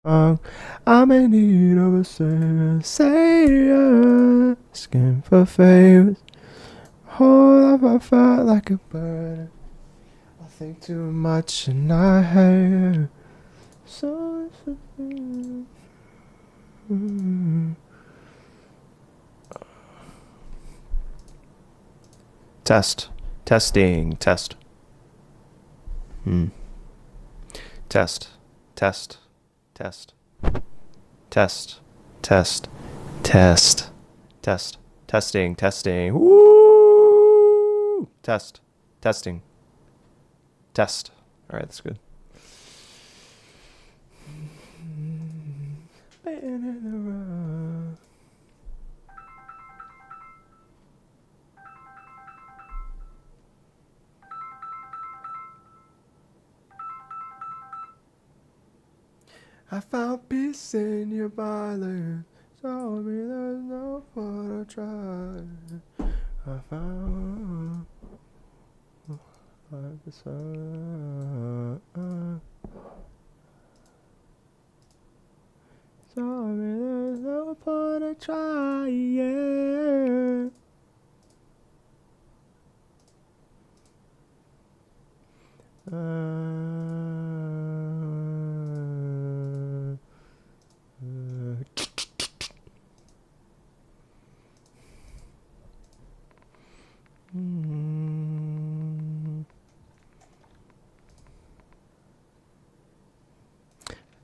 I'm in need of a savior, asking for favors. Whole life I felt like a burden. I think too much and I hate it. So test, testing, test. Test, test, test, test, test, test, test, testing, testing. Woo! Test, testing, test. All right, that's good. I found peace in your violence. Told me there's no point to try. I found like the sun. Told me there's no point to try. Yeah.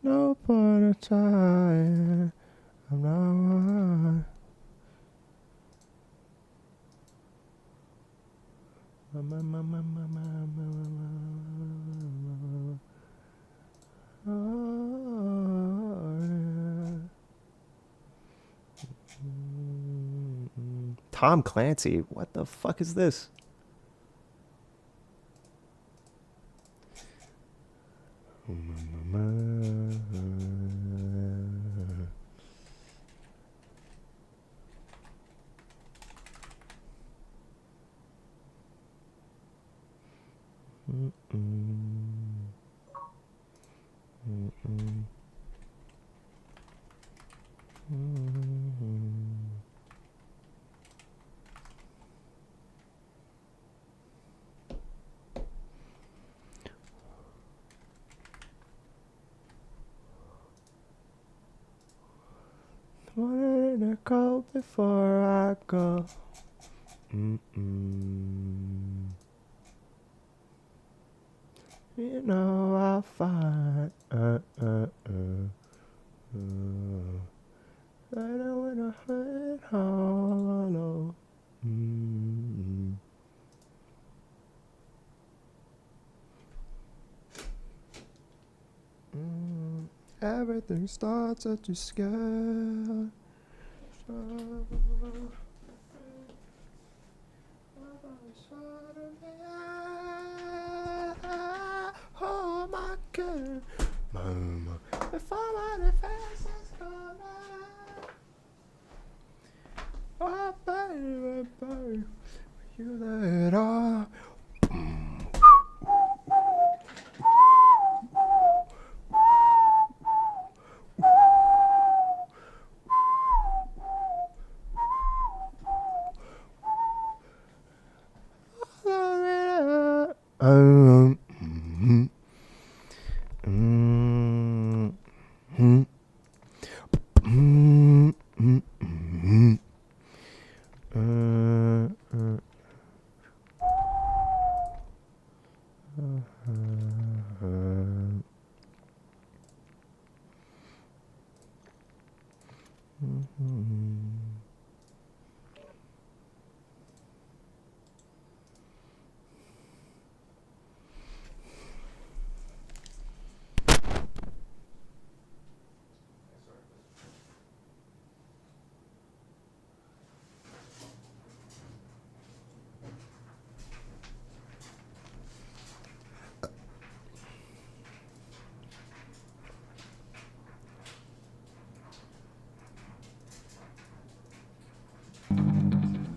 No point to try. I'm not. Tom Clancy, what the fuck is this? Wanted to call before I go. You know I'll find. I don't wanna hurt all alone. Everything starts at your scale. Oh my God, mama, if I'm on the fastest corner, oh baby, baby, you let off.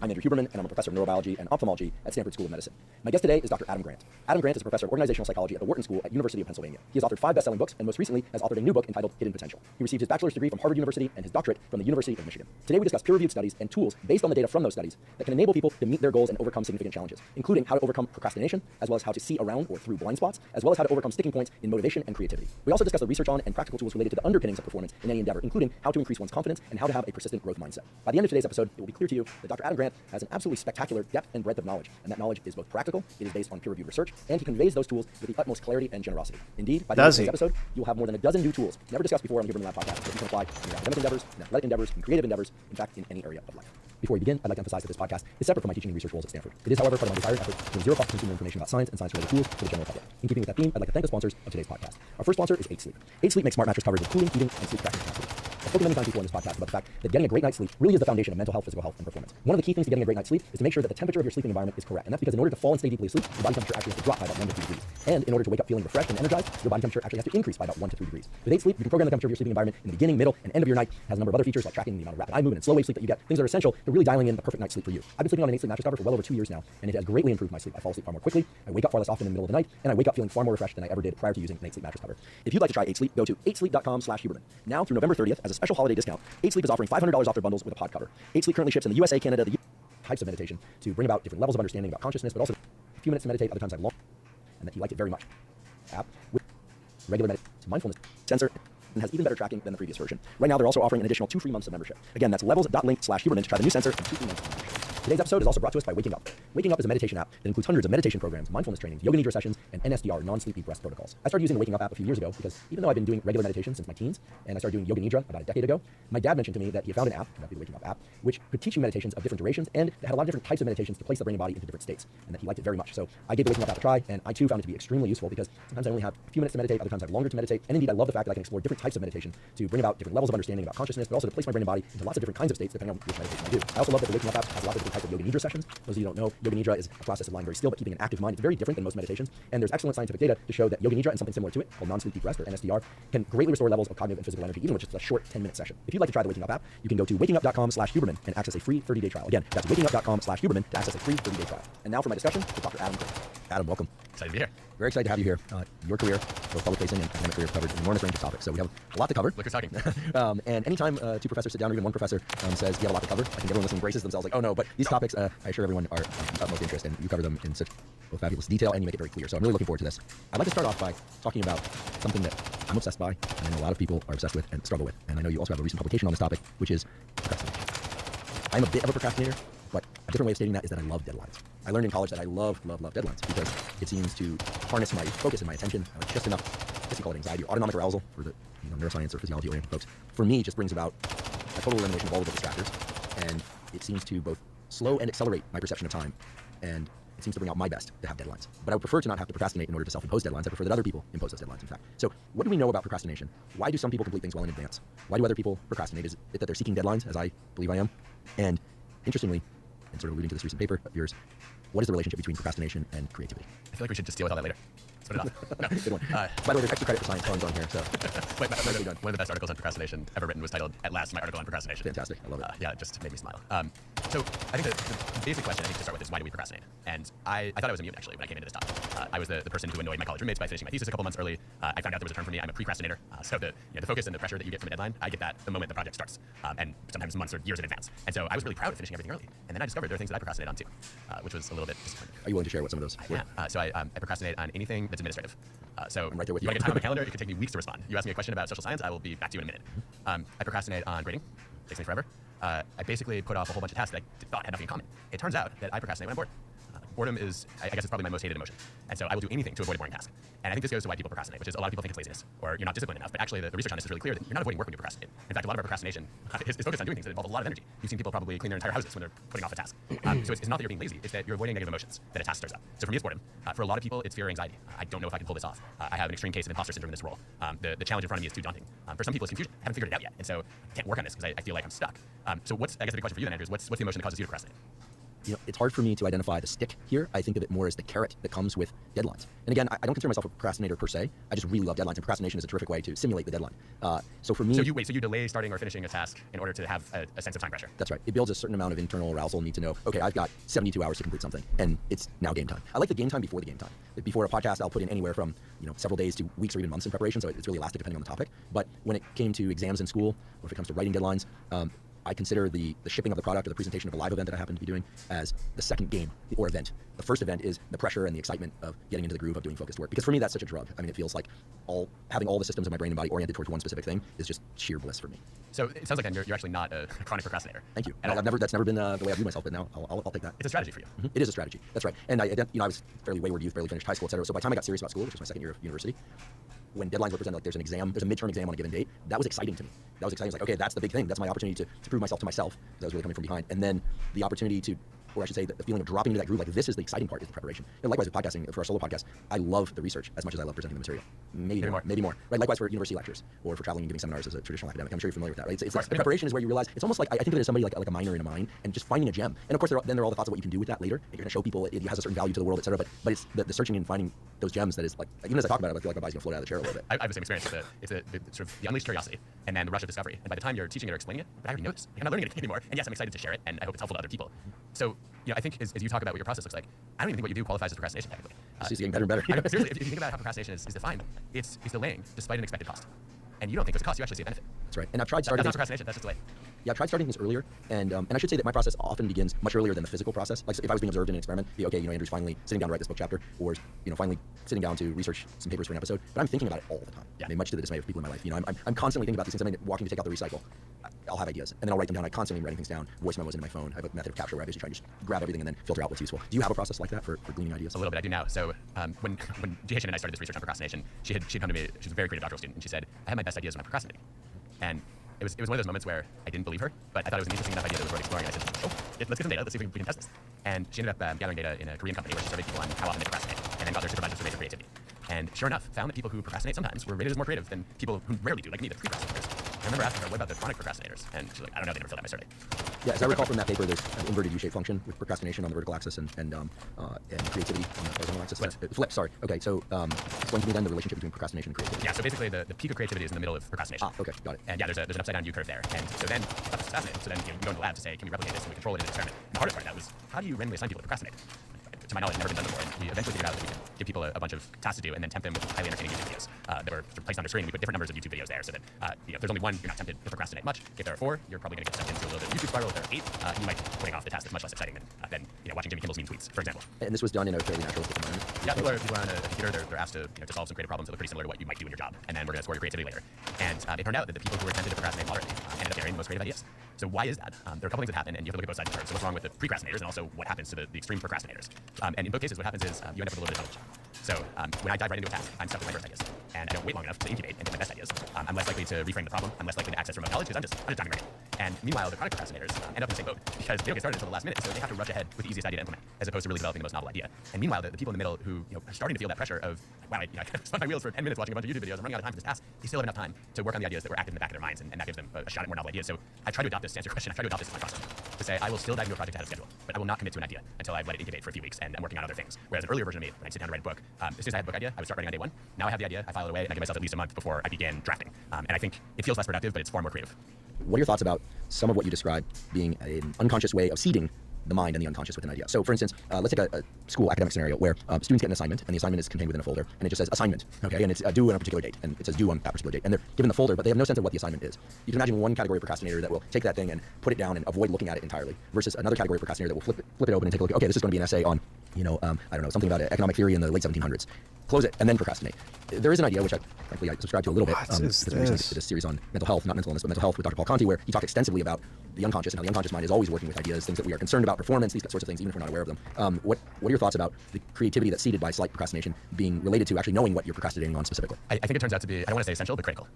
I'm Andrew Huberman, and I'm a professor of neurobiology and ophthalmology at Stanford School of Medicine. My guest today is Dr. Adam Grant. Adam Grant is a professor of organizational psychology at the Wharton School at University of Pennsylvania. He has authored 5 best-selling books, and most recently has authored a new book entitled Hidden Potential. He received his bachelor's degree from Harvard University and his doctorate from the University of Michigan. Today we discuss peer-reviewed studies and tools based on the data from those studies that can enable people to meet their goals and overcome significant challenges, including how to overcome procrastination, as well as how to see around or through blind spots, as well as how to overcome sticking points in motivation and creativity. We also discuss the research on and practical tools related to the underpinnings of performance in any endeavor, including how to increase one's confidence and how to have a persistent growth mindset. By the end of today's episode, it will be clear to you that Dr. Adam Grant has an absolutely spectacular depth and breadth of knowledge, and that knowledge is both practical, it is based on peer-reviewed research, and he conveys those tools with the utmost clarity and generosity. Indeed, by the end of today's episode, you'll have more than a dozen new tools never discussed before on the Huberman Lab podcast that you can apply in your academic endeavors, in athletic endeavors, in creative endeavors, in fact, in any area of life. Before we begin, I'd like to emphasize that this podcast is separate from my teaching and research roles at Stanford. It is, however, part of my desired effort to bring zero cost consumer information about science and science-related tools to the general public. In keeping with that theme, I'd like to thank the sponsors of today's podcast. Our first sponsor is 8 Sleep. 8 Sleep makes smart mattress covers with cooling, heating, and sleep tracking capacity. I've spoken many times before in this podcast about the fact that getting a great night's sleep really is the foundation of mental health, physical health, and performance. One of the key things to getting a great night's sleep is to make sure that the temperature of your sleeping environment is correct. And that's because in order to fall and stay deeply asleep, your body temperature actually has to drop by about 1 to 3 degrees. And in order to wake up feeling refreshed and energized, your body temperature actually has to increase by about 1 to 3 degrees. With 8 Sleep, you can program the temperature of your sleeping environment in the beginning, middle, and end of your night. It has a number of other features like tracking the amount of rapid eye movement and slow wave sleep that you get, things that are essential to really dialing in the perfect night's sleep for you. I've been sleeping on an 8 Sleep mattress cover for well over 2 years now, and it has greatly improved my sleep. I fall asleep far more quickly, I wake up far less often in the middle of the night, and I wake up feeling far more refreshed than I ever did prior to using an 8 Sleep mattress cover. If you'd like to try 8 Sleep, go to 8sleep.com/Huberman. Now through November 30th, as a special holiday discount, 8 Sleep is offering $500 off their bundles with a pod cover. 8 Sleep currently ships in the USA, Canada, the types of meditation to bring about different levels of understanding about consciousness, but also a few minutes to meditate, other times I've long, and that he liked it very much. App with regular meditation, mindfulness sensor, and has even better tracking than the previous version. Right now, they're also offering an additional 2 free months of membership. Again, that's levels.link/Huberman to try the new sensor and 2 free months of membership. Today's episode is also brought to us by Waking Up. Waking Up is a meditation app that includes hundreds of meditation programs, mindfulness trainings, yoga nidra sessions, and NSDR, non-sleep deep rest protocols. I started using the Waking Up app a few years ago because even though I've been doing regular meditation since my teens, and I started doing yoga nidra about a decade ago, my dad mentioned to me that he had found an app, that'd be the Waking Up app, which could teach you meditations of different durations and that had a lot of different types of meditations to place the brain and body into different states, and that he liked it very much. So I gave the Waking Up app a try, and I too found it to be extremely useful because sometimes I only have a few minutes to meditate, other times I have longer to meditate, and indeed I love the fact that I can explore different types of meditation to bring about different levels of understanding about consciousness, but also to place my brain and body into lots of different kinds of states depending on which meditation I do. I also love that the Waking Up app has lots of different types of yoga nidra sessions. Those of you who don't know, yoga nidra is a process of lying very still but keeping an active mind. It's very different than most meditations, and there's excellent scientific data to show that yoga nidra and something similar to it, called non-sleep deep rest or NSDR, can greatly restore levels of cognitive and physical energy, even with just a short 10-minute session. If you'd like to try the Waking Up app, you can go to wakingup.com/Huberman and access a free 30-day trial. Again, that's wakingup.com/Huberman to access a free 30-day trial. And now for my discussion with Dr. Adam Grant. Adam, welcome. Excited to be here. Very excited to have you here. Your career, both public-facing and academic career, covered an enormous range of topics, so we have a lot to cover. Look who's talking. And anytime 2 professors sit down, or even 1 professor says you have a lot to cover, I think everyone listening braces themselves like, oh no, but these topics, I assure everyone, are of utmost interest, and you cover them in such both fabulous detail, and you make it very clear. So I'm really looking forward to this. I'd like to start off by talking about something that I'm obsessed by, and I know a lot of people are obsessed with and struggle with, and I know you also have a recent publication on this topic, which is procrastination. I'm a bit of a procrastinator, but a different way of stating that is that I love deadlines. I learned in college that I love deadlines because it seems to harness my focus and my attention. I like just enough, I guess you call it anxiety or autonomic arousal for the neuroscience or physiology-oriented folks. For me, it just brings about a total elimination of all of the distractors, and it seems to both slow and accelerate my perception of time, and it seems to bring out my best to have deadlines. But I would prefer to not have to procrastinate in order to self-impose deadlines. I prefer that other people impose those deadlines, in fact. So what do we know about procrastination? Why do some people complete things well in advance? Why do other people procrastinate? Is it that they're seeking deadlines, as I believe I am? And interestingly, and sort of alluding to this recent paper of yours, what is the relationship between procrastination and creativity? I feel like we should just deal with all that later. Let's put it off. No. Good one. By the way, there's extra credit for science funds on here, so. One of the best articles on procrastination ever written was titled, "At Last, My Article on Procrastination." Fantastic. I love it. Yeah, it just made me smile. So I think the basic question to start with is, why do we procrastinate? And I thought I was immune, actually, when I came into this topic. I was the person who annoyed my college roommates by finishing my thesis a couple months early. I found out there was a term for me. I'm a precrastinator. So the focus and the pressure that you get from a deadline, I get that the moment the project starts, and sometimes months or years in advance. And so I was really proud of finishing everything early. And then I discovered there are things that I procrastinate on too, which was a little bit disappointing. Are you willing to share what some of those were? Yeah. So I procrastinate on anything that's administrative. So I'm right there with you you. want to get time on my calendar? It could take me weeks to respond. You ask me a question about social science, I will be back to you in a minute. I procrastinate on grading. It takes me forever. I basically put off a whole bunch of tasks that I thought had nothing in common. It turns out that I procrastinate when I'm bored. Boredom is, I guess it's probably my most hated emotion. And so I will do anything to avoid a boring task. And I think this goes to why people procrastinate, which is a lot of people think it's laziness, or you're not disciplined enough. But actually, the research on this is really clear that you're not avoiding work when you procrastinate. In fact, a lot of our procrastination is focused on doing things that involve a lot of energy. You've seen people probably clean their entire houses when they're putting off a task. So it's not that you're being lazy, it's that you're avoiding negative emotions that a task stirs up. So for me, it's boredom. For a lot of people, it's fear or anxiety. I don't know if I can pull this off. I have an extreme case of imposter syndrome in this role. The challenge in front of me is too daunting. For some people, it's confusion. I haven't figured it out yet. And so I can't work on this because I feel like I'm stuck. So I guess the big question for you then, Andrew, is what's the emotion that causes you to procrastinate? it's hard for me to identify the stick here. I think of it more as the carrot that comes with deadlines. And again, I don't consider myself a procrastinator per se. I just really love deadlines, and procrastination is a terrific way to simulate the deadline. So for me, So you delay starting or finishing a task in order to have a sense of time pressure. that's right. It builds a certain amount of internal arousal. Need to know, okay, I've got 72 hours to complete something, and it's now game time. I like the game time before the game time. Before a podcast, I'll put in anywhere from several days to weeks or even months in preparation. So it's really elastic depending on the topic. But when it came to exams in school, or if it comes to writing deadlines, I consider the shipping of the product or the presentation of a live event that I happen to be doing as the second game or event. The first event is the pressure and the excitement of getting into the groove of doing focused work. Because for me, that's such a drug. I mean, it feels like having all the systems of my brain and body oriented towards one specific thing is just sheer bliss for me. So it sounds like then you're actually not a chronic procrastinator. Thank you. And That's never been the way I view myself, but now I'll take that. it's a strategy for you. It is a strategy. That's right. And I was fairly wayward youth, barely finished high school, et cetera. So by the time I got serious about school, which was my second year of university, when deadlines were presented, like there's a midterm exam on a given date, that was exciting to me. That was exciting. I was like, okay, that's the big thing. That's my opportunity to prove myself to myself. That was really coming from behind. And then the opportunity to, or I should say, the feeling of dropping into that groove, like this is the exciting part, is the preparation. And likewise with podcasting, for our solo podcast, I love the research as much as I love presenting the material. Maybe more. Right? Likewise for university lectures or for traveling and giving seminars as a traditional academic. I'm sure you're familiar with that, right? It's the preparation is where you realize, it's almost like, I think of it as somebody like a miner in a mine and just finding a gem. And of course, there are all the thoughts of what you can do with that later. You're going to show people it has a certain value to the world, et cetera. But it's the searching and finding those gems that is like, even as I talk about it, I feel like my body's going to float out of the chair a little bit. I have the same experience. It's the sort of the unleashed curiosity and then the rush of discovery. And by the time you're teaching it or explaining it, but I already know this. I'm not learning it anymore. And yes, I'm excited to share it, and I hope it's helpful to other people. So, I think as you talk about what your process looks like, I don't even think what you do qualifies as procrastination technically. It's just getting better and better. Seriously, if you think about how procrastination is defined, it's delaying despite an expected cost. And you don't think there's a cost, you actually see a benefit. That's right. And I've tried starting That's not procrastination, that's just delay. Yeah, I tried starting things earlier, and I should say that my process often begins much earlier than the physical process. Like if I was being observed in an experiment, Andrew's finally sitting down to write this book chapter, or finally sitting down to research some papers for an episode. But I'm thinking about it all the time. Yeah. I mean, much to the dismay of people in my life. I'm constantly thinking about these things. I mean, walking to take out the recycle, I'll have ideas, and then I'll write them down. I constantly am writing things down, voice memos into my phone. I have a method of capture where I basically try and just grab everything and then filter out what's useful. Do you have a process like that for gleaning ideas? A little bit, I do now. So when Jihan and I started this research on procrastination, she'd come to me. She's a very creative doctoral student, and she said, "I have my best ideas when I'm procrastinating." And it was one of those moments where I didn't believe her, but I thought it was an interesting enough idea that was worth exploring. And I said, let's get some data. Let's see if we can test this. And she ended up gathering data in a Korean company where she surveyed people on how often they procrastinate, and then got their supervisors to rate their creativity. And sure enough, found that people who procrastinate sometimes were rated as more creative than people who rarely do, like me, the pre-procrastinators. I remember asking her, what about the chronic procrastinators? And she's like, I don't know, they never filled out my survey. Yeah, as I recall from that paper, there's an inverted U-shaped function with procrastination on the vertical axis and creativity on the horizontal axis. Flip, sorry. Okay, so explain to me then the relationship between procrastination and creativity. Yeah, so basically the peak of creativity is in the middle of procrastination. Okay, got it. And yeah, there's an upside down U curve there. And so then that's fascinating. So then we go into the lab to say, can we replicate this? And we control it in an experiment. And the hardest part of that was, how do you randomly assign people to procrastinate? To my knowledge, never been done before. And we eventually figured out that we could give people a bunch of tasks to do and then tempt them with highly entertaining YouTube videos that were placed on their screen. We put different numbers of YouTube videos there so that if there's only one, you're not tempted to procrastinate much. If there are 4, you're probably going to get stuck into a little bit of YouTube spiral. If there are 8, you might be putting off the task that's much less exciting than watching Jimmy Kimmel's mean tweets, for example. And this was done in a fairly naturalistic environment. Yeah, people are on a computer. They're asked to solve some creative problems that look pretty similar to what you might do in your job, and then we're going to score your creativity later. And it turned out that the people who were tempted to procrastinate moderately ended up generating the most creative ideas. So why is that? There are a couple things that happen, and you have to look at both sides of the curve. So what's wrong with the pre-procrastinators, and also what happens to the extreme procrastinators? And in both cases, what happens is you end up with a little bit of knowledge. So when I dive right into a task, I'm stuck with my first ideas, and I don't wait long enough to incubate and get my best ideas. I'm less likely to reframe the problem. I'm less likely to access remote knowledge because I'm just diving right in. And meanwhile, the chronic procrastinators end up in the same boat because they don't get started until the last minute, so they have to rush ahead with the easiest idea to implement, as opposed to really developing the most novel idea. And meanwhile, the people in the middle who are starting to feel that pressure of, wow, I spun my wheels for 10 minutes watching a bunch of YouTube videos. I'm running out of time for this task. They still have enough time to work on the ideas that were active in the back of their minds, and that gives them a shot at more novel ideas. So I try to adopt this to answer your question. I try to adopt this as my process to say I will still dive into a project ahead of schedule, but I will not commit to an idea until I've let it incubate for a few weeks and I'm working on other things. Whereas an earlier version of me, when I sit down to write a book, as soon as I had a book idea, I would start writing on day 1. Now I have the idea, I file it away, and I give myself at least a month before I begin drafting. And I think it feels less productive, but it's far more creative. What are your thoughts about some of what you describe being an unconscious way of seeding the mind and the unconscious with an idea? So for instance, let's take a school academic scenario where students get an assignment, and the assignment is contained within a folder, and it just says assignment, okay, and it's due on a particular date, and it says due on that particular date, and they're given the folder, but they have no sense of what the assignment is. You can imagine one category of procrastinator that will take that thing and put it down and avoid looking at it entirely, versus another category of procrastinator that will flip it open and take a look. Okay, this is going to be an essay on, I don't know, something about economic theory in the late 1700s. Close it and then procrastinate. There is an idea which I subscribe to a little bit because I recently did a series on mental health, not mental illness, but mental health with Dr. Paul Conti, where he talked extensively about the unconscious and how the unconscious mind is always working with ideas, things that we are concerned about, performance, these sorts of things, even if we're not aware of them. What are your thoughts about the creativity that's seeded by slight procrastination being related to actually knowing what you're procrastinating on specifically? I think it turns out to be, I don't want to say essential, but critical.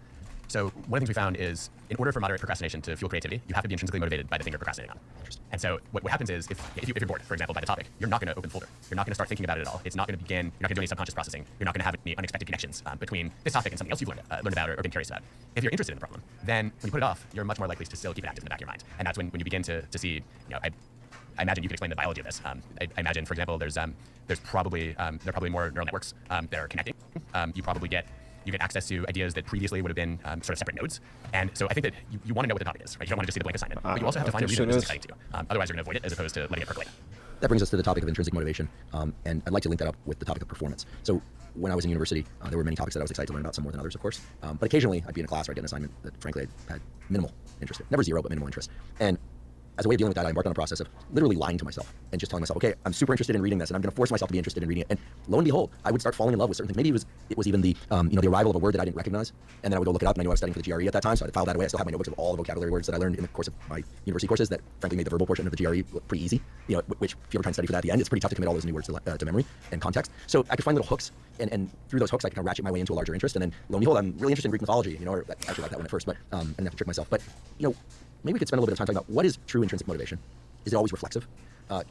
So one of the things we found is, in order for moderate procrastination to fuel creativity, you have to be intrinsically motivated by the thing you're procrastinating on. And so what happens is, if you're bored, for example, by the topic, you're not going to open the folder. You're not going to start thinking about it at all. It's not going to begin. You're not going to do any subconscious processing. You're not going to have any unexpected connections between this topic and something else you've learned about or been curious about. If you're interested in the problem, then when you put it off, you're much more likely to still keep it active in the back of your mind. And that's when you begin to see, I imagine you could explain the biology of this. I imagine, for example, there are probably more neural networks that are connecting. You get access to ideas that previously would have been sort of separate nodes. And so I think that you want to know what the topic is, right? You don't want to just see the blank assignment, but you also have to find a reason this is exciting to you. Otherwise, you're going to avoid it as opposed to letting it percolate. That brings us to the topic of intrinsic motivation, and I'd like to link that up with the topic of performance. So when I was in university, there were many topics that I was excited to learn about, some more than others, of course. But occasionally, I'd be in a class or I'd get an assignment that, frankly, I had minimal interest in. Never zero, but minimal interest. And as a way of dealing with that, I embarked on a process of literally lying to myself and just telling myself, okay, I'm super interested in reading this, and I'm going to force myself to be interested in reading it. And lo and behold, I would start falling in love with certain things. Maybe it was even the the arrival of a word that I didn't recognize, and then I would go look it up, and I knew I was studying for the GRE at that time, so I'd file that away. I still have my notebooks of all the vocabulary words that I learned in the course of my university courses that, frankly, made the verbal portion of the GRE look pretty easy. Which if you ever try and study for that at the end, it's pretty tough to commit all those new words to memory and context. So I could find little hooks, and through those hooks, I could kind of ratchet my way into a larger interest. And then lo and behold, I'm really interested in Greek mythology. Or I actually liked that one at first, but I didn't have to trick myself. But maybe we could spend a little bit of time talking about what is true intrinsic motivation. Is it always reflexive?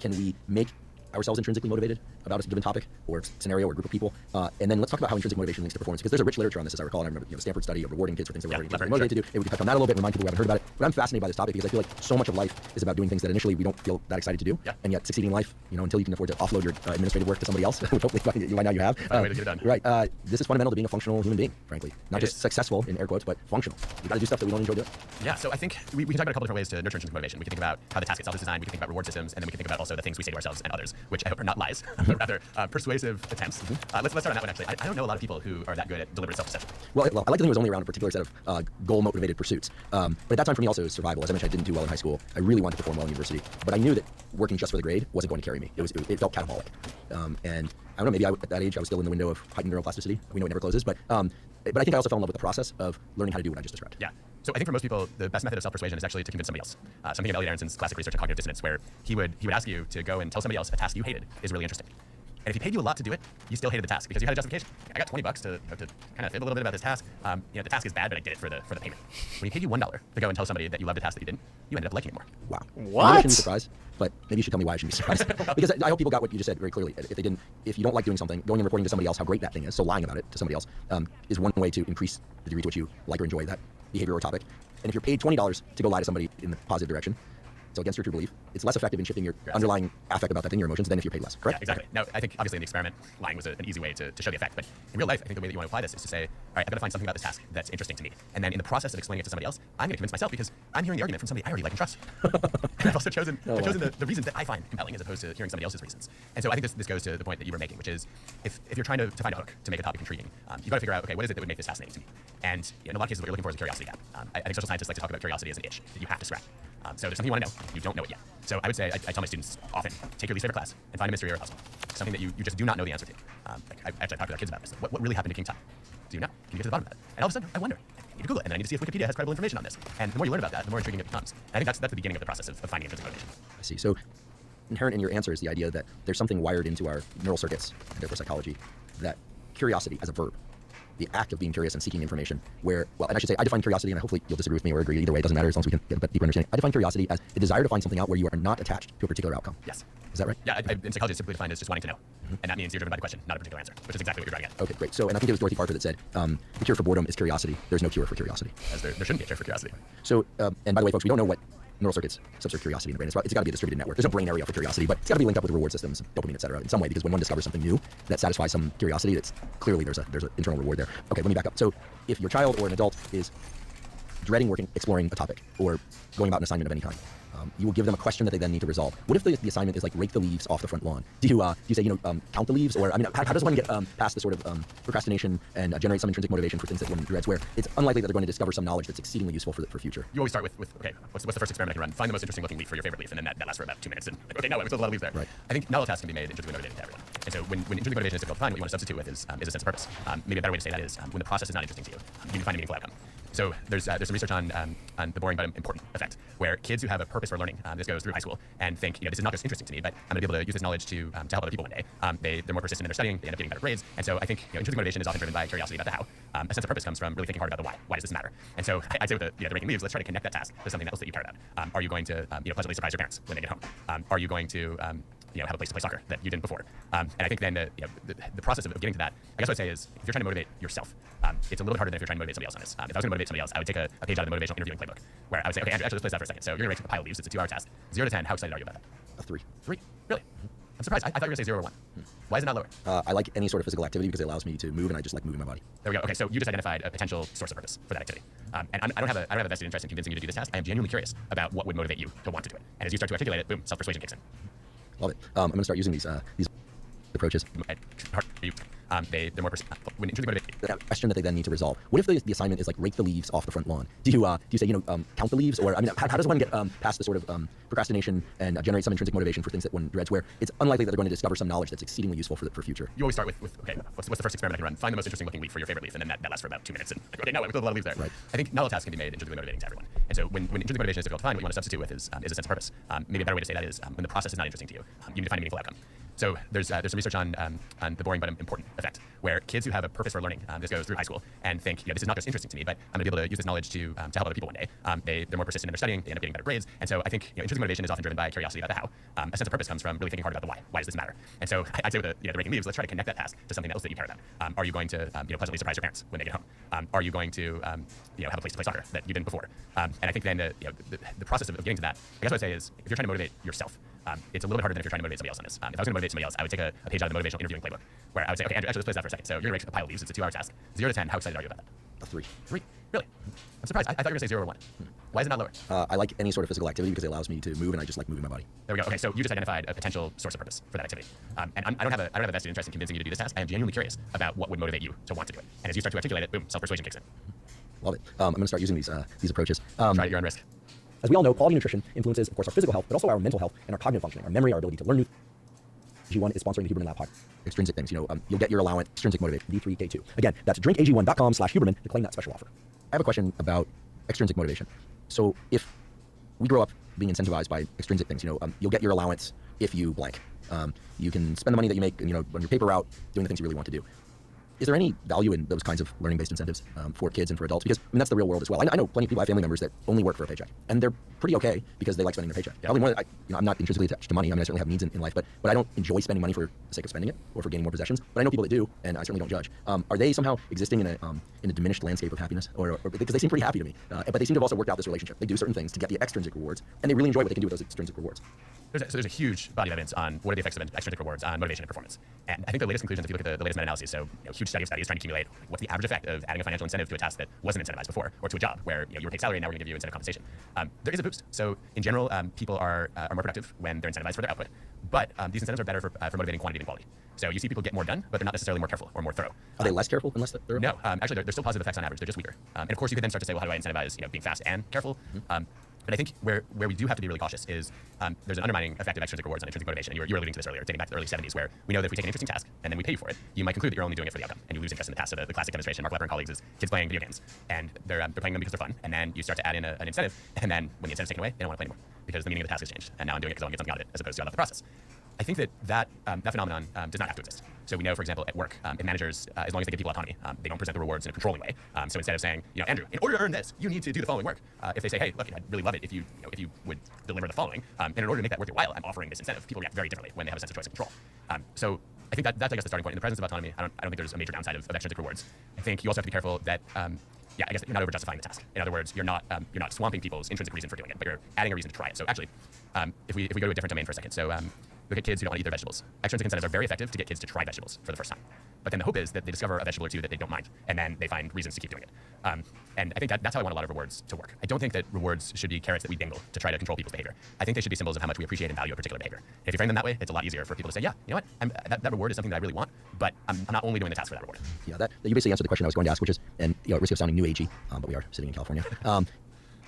Can we make ourselves intrinsically motivated about a given topic or scenario or group of people? And then let's talk about how intrinsic motivation links to performance, because there's a rich literature on this, as I recall. And I remember the Stanford study of rewarding kids for things that were intrinsically motivated to do. And we can touch on that a little bit, remind people who haven't heard about it. But I'm fascinated by this topic because I feel like so much of life is about doing things that initially we don't feel that excited to do, and yet succeeding in life, until you can afford to offload your administrative work to somebody else, which hopefully by now you have. Way to get it done. Right. This is fundamental to being a functional human being, frankly. Not just successful, in air quotes, but functional. We got to do stuff that we don't enjoy doing. Yeah, so I think we can talk about a couple different ways to nurture intrinsic motivation. We can think about how the task itself is designed, we can think about reward systems, and then we can think about also the things we say to ourselves and others, which I hope are not lies, but rather persuasive attempts. Let's start on that one, actually. I don't know a lot of people who are that good at deliberate self-deception. Well, I like to think it was only around a particular set of goal-motivated pursuits. But at that time, for me, also, it was survival. As I mentioned, I didn't do well in high school. I really wanted to perform well in university. But I knew that working just for the grade wasn't going to carry me. It felt catabolic. And I don't know, maybe at that age, I was still in the window of heightened neuroplasticity. We know it never closes. But I think I also fell in love with the process of learning how to do what I just described. Yeah. So I think for most people, the best method of self-persuasion is actually to convince somebody else. So I'm thinking of Elliot Aronson's classic research on cognitive dissonance, where he would ask you to go and tell somebody else a task you hated is really interesting. And if he paid you a lot to do it, you still hated the task because you had a justification. I got $20 to kind of fib a little bit about this task. The task is bad, but I did it for the payment. When he paid you $1 to go and tell somebody that you loved a task that you didn't, you ended up liking it more. Wow. What? I shouldn't be surprised, but maybe you should tell me why I shouldn't be surprised. Because I hope people got what you just said very clearly. If you don't like doing something, going and reporting to somebody else how great that thing is, so lying about it to somebody else, is one way to increase the degree to which you like or enjoy that behavior or topic. And if you're paid $20 to go lie to somebody in the positive direction, so against your true belief, it's less effective in shifting your underlying affect about that thing, your emotions, than if you're paid less, correct? Yeah, exactly. Now, I think obviously in the experiment, lying was an easy way to show the effect, but in real life, I think the way that you want to apply this is to say, all right, I've got to find something about this task that's interesting to me. And then in the process of explaining it to somebody else, I'm going to convince myself because I'm hearing the argument from somebody I already like and trust. And I've also chosen the reasons that I find compelling as opposed to hearing somebody else's reasons. And so I think this goes to the point that you were making, which is if you're trying to find a hook to make a topic intriguing, you've got to figure out, okay, what is it that would make this fascinating to me? And in a lot of cases, what you're looking for is a curiosity gap. I think social scientists like to talk about curiosity as an itch that you have to scratch. So there's something you want to know, you don't know it yet. So I would say, I tell my students often, take your least favorite class and find a mystery or a puzzle. Something that you just do not know the answer to. I actually talk to our kids about this. What really happened to King Tut? Do you know? Can you get to the bottom of that? And all of a sudden, I wonder. I need to Google it, and then I need to see if Wikipedia has credible information on this. And the more you learn about that, the more intriguing it becomes. And I think that's the beginning of the process of finding intrinsic motivation. I see. So inherent in your answer is the idea that there's something wired into our neural circuits, and therefore psychology, that curiosity as a verb, the act of being curious and seeking information, and I should say, I define curiosity, and hopefully you'll disagree with me or agree, either way, it doesn't matter as long as we can get a deeper understanding. I define curiosity as the desire to find something out where you are not attached to a particular outcome. Yes. Is that right? Yeah, in psychology, it's typically defined as just wanting to know. And that means you're driven by the question, not a particular answer, which is exactly what you're driving at. Okay, great. So, and I think it was Dorothy Parker that said, the cure for boredom is curiosity. There's no cure for curiosity. As there shouldn't be a cure for curiosity. So, and by the way, folks, we don't know what neural circuits subserve curiosity in the brain. It's got to be a distributed network. There's no brain area for curiosity, but it's got to be linked up with reward systems, dopamine, et cetera, in some way, because when one discovers something new that satisfies some curiosity, that's clearly there's an internal reward there. Okay, let me back up. So if your child or an adult is dreading exploring a topic or going about an assignment of any kind, you will give them a question that they then need to resolve. What if the assignment is like rake the leaves off the front lawn? Do you say, count the leaves? Or, how does one get past the sort of procrastination and generate some intrinsic motivation for things that one dreads, where it's unlikely that they're going to discover some knowledge that's exceedingly useful for future? You always start with okay, what's the first experiment I can run? Find the most interesting looking leaf for your favorite leaf, and then that lasts for about 2 minutes. And okay, no, there's a lot of leaves there. Right. I think not all tasks can be made intrinsically motivated to everyone. And so when intrinsic motivation is difficult to find, what you want to substitute with is a sense of purpose. Maybe a better way to say that is when the process is not interesting to you, you need to find a meaningful outcome. So there's some research on the boring but important effect, where kids who have a purpose for learning, this goes through high school, and think, this is not just interesting to me, but I'm going to be able to use this knowledge to help other people one day. They're more persistent in their studying, they end up getting better grades. And so I think intrinsic motivation is often driven by curiosity about the how. A sense of purpose comes from really thinking hard about the why. Why does this matter? And so I'd say with the raking leaves, let's try to connect that task to something else that you care about. Are you going to pleasantly surprise your parents when they get home? Are you going to have a place to play soccer that you didn't before? And I think then the process of getting to that, I guess what I'd say is, if you're trying to motivate yourself, it's a little bit harder than if you're trying to motivate somebody else on this. If I was going to motivate somebody else, I would take a page out of the motivational interviewing playbook, where I would say, okay, Andrew, actually let's play that for a second. So you're going to rake a pile of leaves. It's a 2-hour task. 0 to 10, how excited are you about that? A 3. 3? Really? I'm surprised. I thought you were going to say 0 or 1. Why is it not lower? I like any sort of physical activity because it allows me to move, and I just like moving my body. There we go. Okay, so you just identified a potential source of purpose for that activity. And I don't have a vested interest in convincing you to do this task. I am genuinely curious about what would motivate you to want to do it. And as you start to articulate it, boom, self-persuasion kicks in. Love it. I'm going to start using these approaches. They're more when intrinsic motivation. A question that they then need to resolve. What if the assignment is like rake the leaves off the front lawn? Do you say count the leaves, or I mean how does one get past the sort of procrastination and generate some intrinsic motivation for things that one dreads, where it's unlikely that they're going to discover some knowledge that's exceedingly useful for future? You always start with okay, what's the first experiment I can run? Find the most interesting looking leaf for your favorite leaf, and then that lasts for about 2 minutes. And like, okay, no, we have a lot of leaves there. Right. I think not all tasks can be made intrinsically motivating to everyone. And so when intrinsic motivation is difficult to find, what you want to substitute with is a sense of purpose. Maybe a better way to say that is when the process is not interesting to you, you need to find a meaningful outcome. So there's some research on the boring but important effect, where kids who have a purpose for learning, this goes through high school, and think, this is not just interesting to me, but I'm going to be able to use this knowledge to help other people one day. They're more persistent in their studying, they end up getting better grades, and so I think intrinsic motivation is often driven by curiosity about the how. A sense of purpose comes from really thinking hard about the why. Why does this matter? And so I'd say with the raking leaves, let's try to connect that task to something else that you care about. Are you going to pleasantly surprise your parents when they get home? Are you going to have a place to play soccer that you didn't before? And I think then the process of getting to that, I guess what I'd say is if you're trying to motivate yourself, it's a little bit harder than if you're trying to motivate somebody else on this. If I was going to motivate somebody else, I would take a page out of the motivational interviewing playbook, where I would say, okay, Andrew, actually, let's play that for a second. So you're going to rake a pile of leaves. It's a 2-hour task. 0 to 10, how excited are you about that? A 3. 3? Really? I'm surprised. I thought you were going to say 0 or 1. Why is it not lower? I like any sort of physical activity because it allows me to move, and I just like moving my body. There we go. Okay, so you just identified a potential source of purpose for that activity. And I don't have a vested interest in convincing you to do this task. I am genuinely curious about what would motivate you to want to do it. And as you start to articulate it, boom, self-persuasion kicks in. Love it. I'm going to start using these approaches. Try it at your own risk. As we all know, quality nutrition influences, of course, our physical health, but also our mental health and our cognitive functioning, our memory, our ability to learn new. AG1 is sponsoring the Huberman Lab podcast. Extrinsic things, you'll get your allowance, extrinsic motivation, D3K2. Again, that's drinkag1.com/Huberman to claim that special offer. I have a question about extrinsic motivation. So if we grow up being incentivized by extrinsic things, you'll get your allowance if you blank. You can spend the money that you make, on your paper route, doing the things you really want to do. Is there any value in those kinds of learning-based incentives for kids and for adults? Because that's the real world as well. I know plenty of people, I have family members that only work for a paycheck, and they're pretty okay because they like spending their paycheck. Yeah. Probably more. I'm not intrinsically attached to money. I mean, I certainly have needs in life, but I don't enjoy spending money for the sake of spending it or for gaining more possessions. But I know people that do, and I certainly don't judge. Are they somehow existing in a diminished landscape of happiness, or because they seem pretty happy to me? But they seem to have also worked out this relationship. They do certain things to get the extrinsic rewards, and they really enjoy what they can do with those extrinsic rewards. There's a huge body of evidence on what are the effects of extrinsic rewards on motivation and performance. And I think the latest conclusions, if you look at the latest meta-analyses, so huge study of studies trying to accumulate what's the average effect of adding a financial incentive to a task that wasn't incentivized before, or to a job where you were paid salary and now we're going to give you incentive compensation. There is a boost. So in general, people are more productive when they're incentivized for their output, but these incentives are better for motivating quantity than quality. So you see people get more done, but they're not necessarily more careful or more thorough. Are they less careful and less thorough? No, actually, there's still positive effects on average. They're just weaker. And of course, you could then start to say, well, how do I incentivize being fast and careful? But I think where we do have to be really cautious is there's an undermining effect of extrinsic rewards on intrinsic motivation. And you were alluding to this earlier, dating back to the early 70s, where we know that if we take an interesting task and then we pay you for it, you might conclude that you're only doing it for the outcome, and you lose interest in the task. So the classic demonstration, Mark Lepper and colleagues, is kids playing video games, and they're playing them because they're fun, and then you start to add in an incentive, and then when the incentive's taken away, they don't want to play anymore because the meaning of the task has changed, and now I'm doing it because I want to get something out of it, as opposed to I love the process. I think that phenomenon does not have to exist. So we know, for example, at work, in managers, as long as they give people autonomy, they don't present the rewards in a controlling way. So instead of saying, Andrew, in order to earn this, you need to do the following work. If they say, hey, look, I'd really love it if you would deliver the following, and in order to make that worth your while, I'm offering this incentive. People react very differently when they have a sense of choice and control. So I think that's I guess the starting point. In the presence of autonomy, I don't think there's a major downside of extrinsic rewards. I think you also have to be careful that I guess you're not over justifying the task. In other words, you're not swamping people's intrinsic reason for doing it, but you're adding a reason to try it. So actually, if we go to a different domain for a second, so look at kids who don't want to eat their vegetables. Extrinsic incentives are very effective to get kids to try vegetables for the first time. But then the hope is that they discover a vegetable or two that they don't mind, and then they find reasons to keep doing it. And I think that's how I want a lot of rewards to work. I don't think that rewards should be carrots that we dangle to try to control people's behavior. I think they should be symbols of how much we appreciate and value a particular behavior. If you frame them that way, it's a lot easier for people to say, yeah, you know what, that reward is something that I really want, but I'm not only doing the task for that reward. Yeah, that you basically answered the question I was going to ask, which is, and at risk of sounding new agey, but we are sitting in California.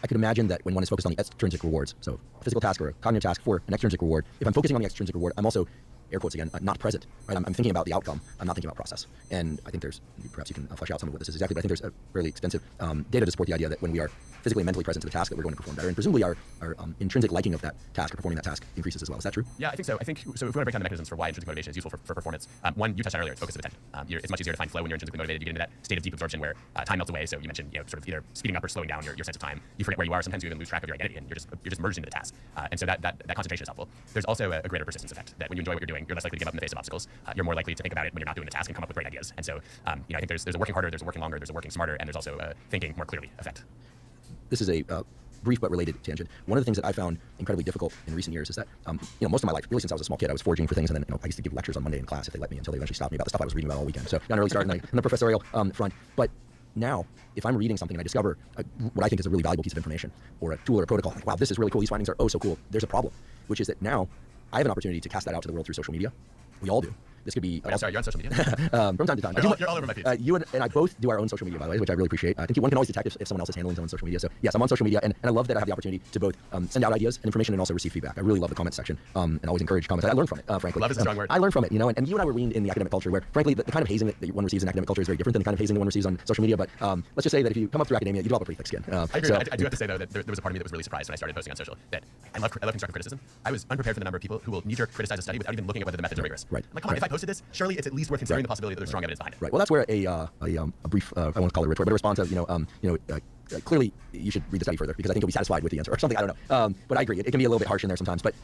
I could imagine that when one is focused on the extrinsic rewards, so a physical task or a cognitive task for an extrinsic reward, if I'm focusing on the extrinsic reward, I'm also, air quotes again, not present. Right? I'm thinking about the outcome. I'm not thinking about process. And I think perhaps you can flesh out some of what this is exactly, but I think there's a fairly extensive data to support the idea that when we are physically and mentally present to the task, that we're going to perform better. And presumably our intrinsic liking of that task or performing that task increases as well. Is that true? Yeah, I think so. So if we want to break down the mechanisms for why intrinsic motivation is useful for performance, one, you touched on earlier, it's focus of attention. It's much easier to find flow when you're intrinsically motivated. You get into that state of deep absorption where time melts away. So you mentioned, sort of either speeding up or slowing down your sense of time. You forget where you are. Sometimes you even lose track of your identity, and you're just merged into the task. And so that concentration is helpful. There's also a greater persistence effect, that when you enjoy what you're doing, you're less likely to give up in the face of obstacles. You're more likely to think about it when you're not doing the task and come up with great ideas. And so I think there's a working harder, there's a working longer, there's a working smarter, and there's also a thinking more clearly effect. This is a brief but related tangent. One of the things that I found incredibly difficult in recent years is that, most of my life, really since I was a small kid, I was foraging for things, and then I used to give lectures on Monday in class if they let me, until they eventually stopped me about the stuff I was reading about all weekend. So got an early start on the professorial front. But now, if I'm reading something and I discover what I think is a really valuable piece of information, or a tool or a protocol, I'm like, wow, this is really cool. These findings are oh so cool. There's a problem, which is that now I have an opportunity to cast that out to the world through social media. We all do. This could be. Wait, I'm sorry, you're on social media? From time to time. You're all over my feeds. You and I both do our own social media, by the way, which I really appreciate. I think one can always detect if someone else is handling someone's social media. So yes, I'm on social media, and I love that I have the opportunity to both send out ideas and information and also receive feedback. I really love the comment section and always encourage comments. I learn from it, frankly. Love is a strong word. I learn from it, and you and I were weaned in the academic culture where, frankly, the kind of hazing that one receives in academic culture is very different than the kind of hazing that one receives on social media. But let's just say that if you come up through academia, you develop a pretty thick skin. I agree. I do have to say, though, that there was a part of me that was really surprised when I started posting on social that I love constructive criticism. I was unprepared for the number of people who will knee-jerk criticize a study without even looking at whether the methods are rigorous. Right. I'm like, come on, if I posted this, surely it's at least worth considering the possibility that there's strong evidence behind it. Right. Well, that's where a brief, I won't call it a retort, but a response of, clearly you should read the study further because I think you'll be satisfied with the answer or something. I don't know. But I agree. It can be a little bit harsh in there sometimes. But,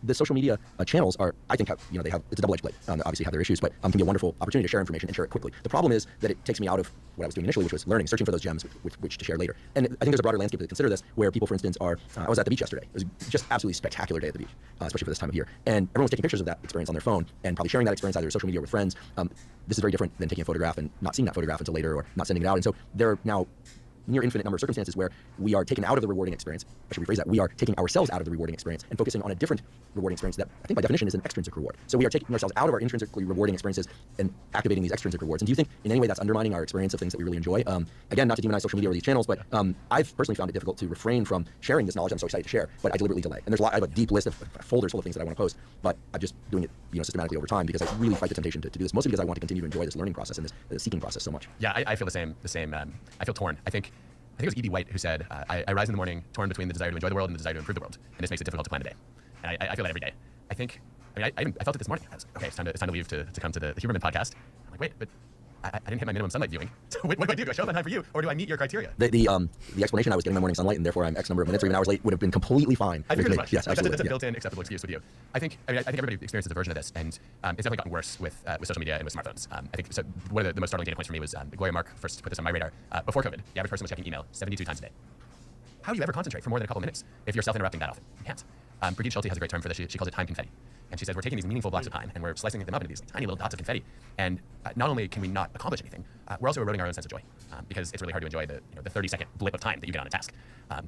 the social media channels are, I think, they have, it's a double-edged blade. They obviously have their issues, but can be a wonderful opportunity to share information and share it quickly. The problem is that it takes me out of what I was doing initially, which was learning, searching for those gems with which to share later. And I think there's a broader landscape to consider this where people, for instance, are, I was at the beach yesterday. It was just absolutely spectacular day at the beach, especially for this time of year. And everyone's taking pictures of that experience on their phone and probably sharing that experience either on social media or with friends. This is very different than taking a photograph and not seeing that photograph until later or not sending it out. And so there are now near infinite number of circumstances where we are taken out of the rewarding experience. I should rephrase that. We are taking ourselves out of the rewarding experience and focusing on a different rewarding experience that I think by definition is an extrinsic reward. So we are taking ourselves out of our intrinsically rewarding experiences and activating these extrinsic rewards. And do you think in any way that's undermining our experience of things that we really enjoy? Again, not to demonize social media or these channels, but I've personally found it difficult to refrain from sharing this knowledge I'm so excited to share, but I deliberately delay. And I have a deep list of folders full of things that I want to post, but I'm just doing it systematically over time because I really fight the temptation to do this, mostly because I want to continue to enjoy this learning process and this seeking process so much. Yeah, I feel the same. I feel torn. I think it was E.B. White who said, I rise in the morning torn between the desire to enjoy the world and the desire to improve the world. And this makes it difficult to plan the day. And I feel that every day. I felt it this morning. Okay, it's time to leave to come to the Huberman podcast. I'm like, wait, but I didn't hit my minimum sunlight viewing. So what do I do? Do I show up on time for you, or do I meet your criteria? The explanation I was getting my morning sunlight and therefore I'm X number of minutes or even hours late would have been completely fine. I figured as much. Yes, absolutely. That's a built-in acceptable excuse with you. I think everybody experiences a version of this, and it's definitely gotten worse with social media and with smartphones. I think so. One of the most startling data points for me was Gloria Mark first put this on my radar before COVID. The average person was checking email 72 times a day. How do you ever concentrate for more than a couple minutes if you're self-interrupting that often? You can't. Brigitte Schulte has a great term for this. She calls it time confetti. And she says we're taking these meaningful blocks of time and we're slicing them up into these tiny little dots of confetti. And not only can we not accomplish anything, we're also eroding our own sense of joy because it's really hard to enjoy the 30-second blip of time that you get on a task.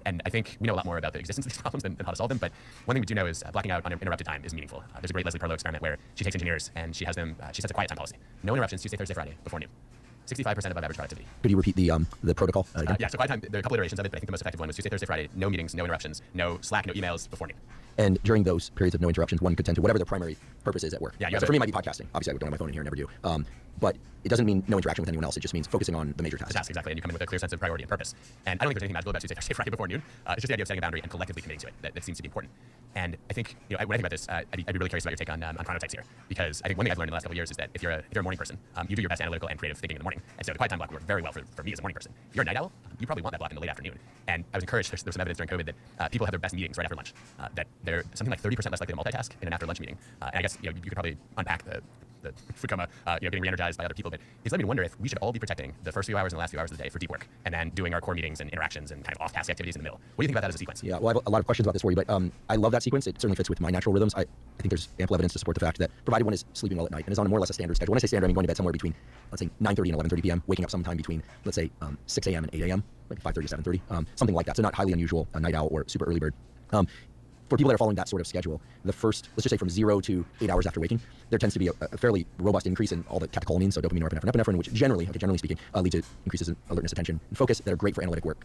And I think we know a lot more about the existence of these problems than how to solve them. But one thing we do know is blocking out uninterrupted time is meaningful. There's a great Leslie Perlow experiment where she takes engineers and she has them. She sets a quiet time policy: no interruptions Tuesday, Thursday, Friday before noon. 65% above average productivity. Could you repeat the protocol again? Yeah, so quiet time, there are a couple iterations of it, but I think the most effective one was Tuesday, Thursday, Friday, no meetings, no interruptions, no Slack, no emails before noon. And during those periods of no interruptions, one could tend to whatever their primary purpose is at work. Yeah, so for me, it might be podcasting. Obviously, I don't have my phone in here, never do. But it doesn't mean no interaction with anyone else. It just means focusing on the major tasks. The task, exactly, and you come in with a clear sense of priority and purpose. And I don't think there's anything magical about Tuesday, Thursday, Friday before noon. It's just the idea of setting a boundary and collectively committing to it that seems to be important. And I think, when I think about this, I'd be really curious about your take on chronotypes here, because I think one thing I've learned in the last couple of years is that if you're a morning person, you do your best analytical and creative thinking in the morning. And so the quiet time block worked very well for me as a morning person. If you're a night owl, you probably want that block in the late afternoon. And I was encouraged. There's some evidence during COVID that people have their best meetings right after lunch. That they're something like 30% less likely to multitask in an after lunch meeting. And I guess you could probably unpack the food coma, getting re-energized by other people. But it's led me to wonder if we should all be protecting the first few hours and the last few hours of the day for deep work, and then doing our core meetings and interactions and kind of off-task activities in the middle. What do you think about that as a sequence? Yeah, well, I have a lot of questions about this for you, but I love that sequence. It certainly fits with my natural rhythms. I think there's ample evidence to support the fact that provided one is sleeping well at night and is on more or less a standard schedule. When I say standard, I mean going to bed somewhere between, let's say, 9:30 and 11:30 p.m., waking up sometime between, let's say, 6 a.m. and 8 a.m., like 5:30 to 7:30, something like that. So not highly unusual, a night owl or super early bird. For people that are following that sort of schedule, the first, let's just say from 0 to 8 hours after waking, there tends to be a fairly robust increase in all the catecholamines, so dopamine, norepinephrine, epinephrine, which generally speaking, lead to increases in alertness, attention, and focus that are great for analytic work,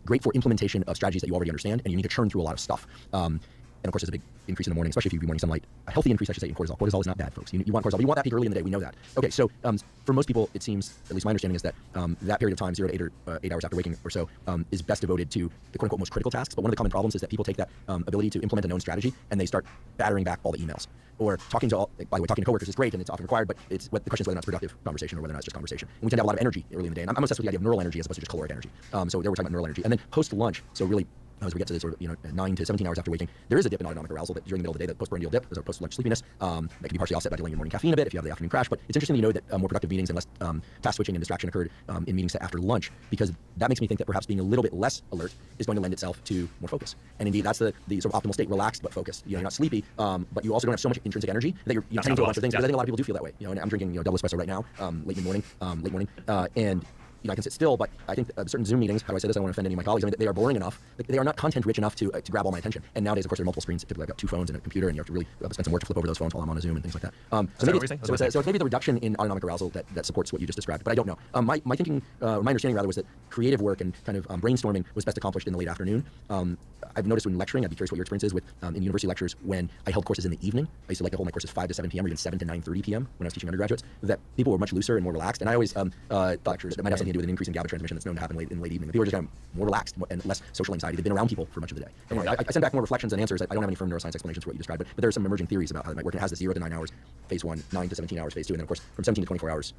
great for implementation of strategies that you already understand, and you need to churn through a lot of stuff. And of course, there's a big increase in the morning, especially if you view morning sunlight. A healthy increase, I should say, in cortisol. Cortisol is not bad, folks. You want cortisol, but you want that peak early in the day. We know that. Okay, so for most people, it seems, at least my understanding is that that period of time, 0 to 8 or 8 hours after waking or so, is best devoted to the quote-unquote most critical tasks. But one of the common problems is that people take that ability to implement a known strategy and they start battering back all the emails. Or talking to coworkers is great and it's often required, but the question is whether or not it's productive conversation or whether or not it's just conversation. And we tend to have a lot of energy early in the day. And I'm obsessed with the idea of neural energy as opposed to just caloric energy. So there we're talking about neural energy. And then post-lunch, so really as we get to the sort of 9 to 17 hours after waking, there is a dip in autonomic arousal that during the middle of the day, the postprandial dip, there's a post-lunch sleepiness that can be partially offset by delaying your morning caffeine a bit if you have the afternoon crash. But it's interesting to know that more productive meetings and less task switching and distraction occurred in meetings set after lunch, because that makes me think that perhaps being a little bit less alert is going to lend itself to more focus. And indeed, that's the sort of optimal state: relaxed but focused. You're not sleepy, but you also don't have so much intrinsic energy that you're tending to a bunch of things. Because I think a lot of people do feel that way. And I'm drinking double espresso right now, late morning, and I can sit still, but I think certain Zoom meetings, how do I say this? I don't want to offend any of my colleagues. I mean, they are boring enough. They are not content-rich enough to grab all my attention. And nowadays, of course, there are multiple screens. Typically, I've got 2 phones and a computer, and you have to really spend some work to flip over those phones while I'm on a Zoom and things like that. So it's maybe the reduction in autonomic arousal that supports what you just described, but I don't know. My thinking, my understanding rather, was that creative work and kind of brainstorming was best accomplished in the late afternoon. I've noticed when lecturing, I'd be curious what your experience is with in university lectures when I held courses in the evening. I used to like to hold my courses 5 to 7 p.m. or even 7 to 9:30 p.m. when I was teaching undergraduates, that people were much looser and more relaxed. And I always thought lectures that might have something to do with an increase in GABA transmission that's known to happen late evening. People are just kind of more relaxed and less social anxiety. They've been around people for much of the day. Anyway, I send back more reflections and answers. I don't have any firm neuroscience explanations for what you described, but there are some emerging theories about how it might work. It has the 0 to 9 hours, phase 1, 9 to 17 hours, phase 2, and then of course from 17 to 24 hours,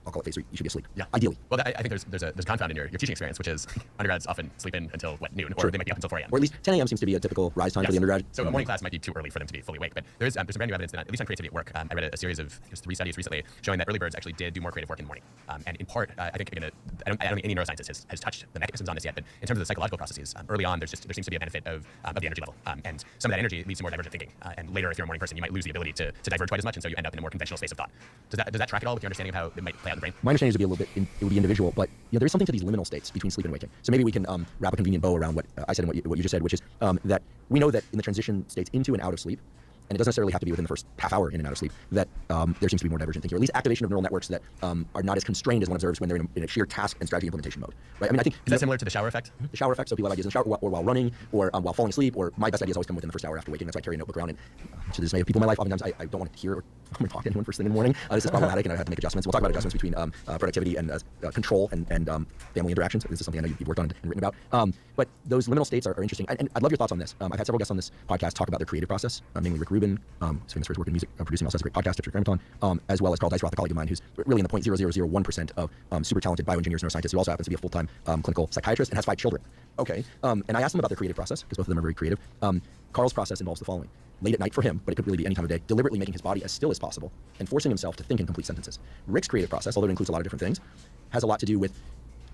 I'll call it phase 3, you should be asleep. Yeah. Ideally. Well, I think there's a confound in your teaching experience, which is undergrads often sleep in until noon, or they might be up until 4 a.m. Or at least 10 a.m. seems to be a typical rise time for the undergrad. So a morning class might be too early for them to be fully awake, but there's some brand new evidence that, at least on creativity at work, I read a series of 3 studies recently showing that early birds actually did do more creative work in the morning. And in part, I think, again, I don't think any neuroscientist has touched the mechanisms on this yet, but in terms of the psychological processes, early on, there seems to be a benefit of the energy level. And some of that energy leads to more divergent thinking. And later, if you're a morning person, you might lose the ability to diverge quite as much, and so you end up in a more conventional space of thought. Does that track at all with your understanding of how it might play out in the brain? My understanding is it would be individual, but there is something to these liminal states between sleep and waking. So maybe we can wrap a convenient bow around what I said and what you just said, which is that we know that in the transition states into and out of sleep, and it doesn't necessarily have to be within the first half hour in and out of sleep, that there seems to be more divergent thinking, or at least activation of neural networks that are not as constrained as one observes when they're in a sheer task and strategy implementation mode. Right? I mean, I think is that similar to the shower effect? The shower effect. So people have ideas in the shower, or while running, or while falling asleep, or my best ideas always come within the first hour after waking. That's why I carry a notebook around. And to the dismay of people in my life, oftentimes I don't want to hear or talk to anyone first thing in the morning. This is problematic, and I have to make adjustments. We'll talk about adjustments between productivity and control and family interactions. This is something I know you've worked on and written about. But those liminal states are interesting, and I'd love your thoughts on this. I've had several guests on this podcast talk about their creative process, namely Rick Rubin, famous for his work in music producing, also has a great podcast, Tipster Grammaton, as well as Carl Deisroth, a colleague of mine, who's really in the 0.0001% of super talented bioengineers and neuroscientists, who also happens to be a full-time clinical psychiatrist and has 5 children. Okay, and I asked them about their creative process, because both of them are very creative. Carl's process involves the following. Late at night for him, but it could really be any time of day, deliberately making his body as still as possible and forcing himself to think in complete sentences. Rick's creative process, although it includes a lot of different things, has a lot to do with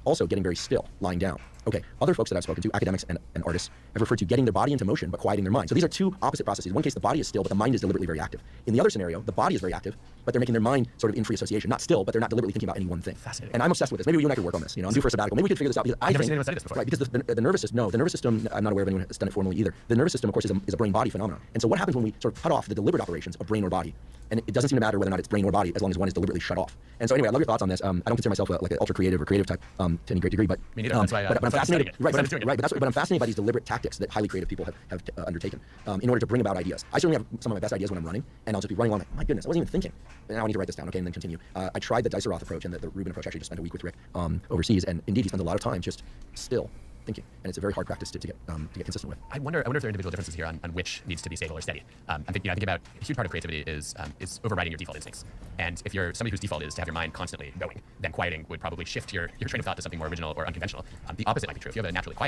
also getting very still, lying down. Okay, other folks that I've spoken to, academics and artists, have referred to getting their body into motion but quieting their mind. So these are 2 opposite processes. In one case, the body is still, but the mind is deliberately very active. In the other scenario, the body is very active, but they're making their mind sort of in free association, not still, but they're not deliberately thinking about any one thing. Fascinating. And I'm obsessed with this. Maybe you and I could work on this. I'm due for a sabbatical. Maybe we could figure this out, because I've never seen anyone study this before. Right, because the nervous system, the nervous system, I'm not aware of anyone who's done it formally either. The nervous system, of course, is a brain-body phenomenon. And so what happens when we sort of cut off the deliberate operations of brain or body? And it doesn't seem to matter whether or not it's brain or body, as long as one is deliberately shut off. And so anyway, I love your thoughts on this. I don't consider myself like an ultra creative or creative type to any great degree, but me neither. That's why, but I'm fascinated. Right, but I'm fascinated by these deliberate tactics that highly creative people have undertaken in order to bring about ideas. I certainly have some of my best ideas when I'm running, and I'll just be running along like, my goodness, I wasn't even thinking. And now I need to write this down, okay, and then continue. I tried the Deisroth approach and the Rubin approach. I actually just spent a week with Rick overseas, and indeed he spends a lot of time just still thinking, and it's a very hard practice to get consistent with. I wonder if there are individual differences here on which needs to be stable or steady. I'm thinking about a huge part of creativity is overriding your default instincts. And if you're somebody whose default is to have your mind constantly going, then quieting would probably shift your train of thought to something more original or unconventional. The opposite might be true. If you have a naturally quiet mind,